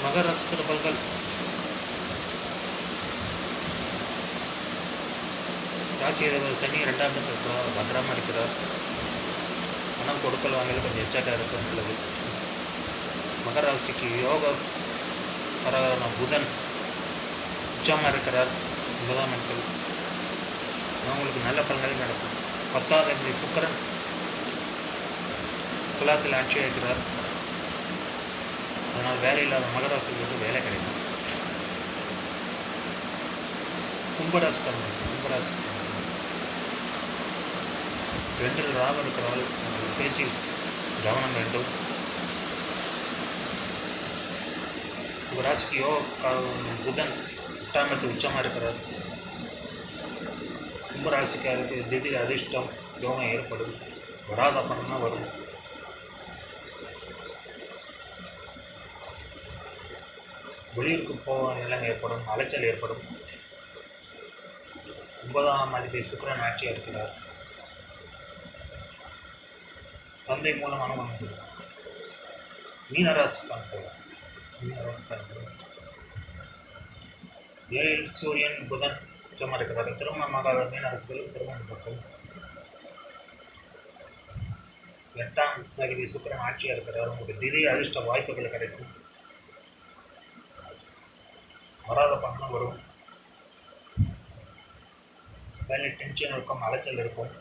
மகர ராசிக்கு பலன்கள். ராசி சனி 2ஆம் இடத்துல இருக்கிறார், பத்திரமா இருக்கிறார். பணம் கொடுக்கல் வாங்கல கொஞ்சம் எச்சரிக்கையாக இருக்க நல்லது. மகர ராசிக்கு யோக பரவலான புதன் உச்சமாக இருக்கிறார் 9ஆம் இடத்தில். அவங்களுக்கு நல்ல பலன்கள் நடக்கும். 10ஆவது இடத்துல சுக்கிரன் துலாத்தில் ஆட்சி இருக்கிறார். அதனால் வேலை இல்லாத மகராசிகளுக்கு வேலை கிடைக்கும். கும்பராசிக்காரங்க 2 ராகம் இருக்கிறால் பேச்சில் கவனம் வேண்டும். உங்கள் ராசிக்கு புதன் 8ஆம் இடத்தில் உச்சமாக இருக்கிறார். கும்பராசிக்காருக்கு திடீர் அதிர்ஷ்டம் யோகம் ஏற்படும். வராத பணம்னா வரும். வெளியூருக்கு போக நிலைமை ஏற்படும், அலைச்சல் ஏற்படும். 9ஆம் அதிபதி சுக்கிரன் ஆட்சியாக இருக்கிறார். தந்தை மூலம் அனுமதி. மீனராசிக்காரர்கள் 7 சூரியன் புதன் உச்சமாக இருக்கிறார். திருமணமாகாத மீனராசிகளுக்கு திருமணம் நடக்கும். 8ஆம் அதிபதி சுக்கிரன் ஆட்சியாக இருக்கிறார். உங்களுக்கு திடீர் அதிர்ஷ்ட வாய்ப்புகள் கிடைக்கும். வராத பணம் வரும். வேலை டென்ஷன் இருக்கும், அலைச்சல் இருக்கும்.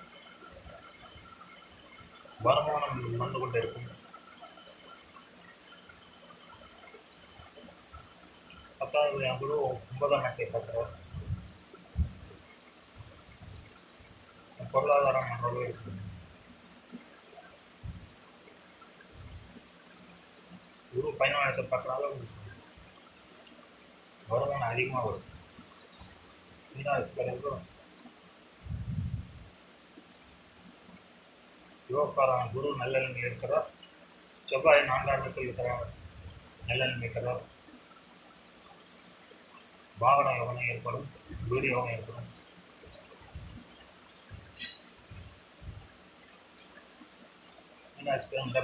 வருமானம் வந்து கொண்டு இருக்கும். 10வது குரு 9ஆம் இடத்தை பார்க்கிறார். பொருளாதாரம் நன்றாக இருக்கும். குரு 11ஆம் இடத்தை பார்க்கறதால வருமானம் அதிகமாக வரும். மீனராசிக்காரர்களுக்கும் யோகக்காரன் குரு நல்ல நிலைமையில் இருக்கிறார். செவ்வாய் 4ஆம் இடத்தில் இருக்கிறார், நல்ல நிலைமை இருக்கிறார். வாகன யோகம் ஏற்படும், வீடு யோகம் ஏற்படும். மீனராசிக்காரன்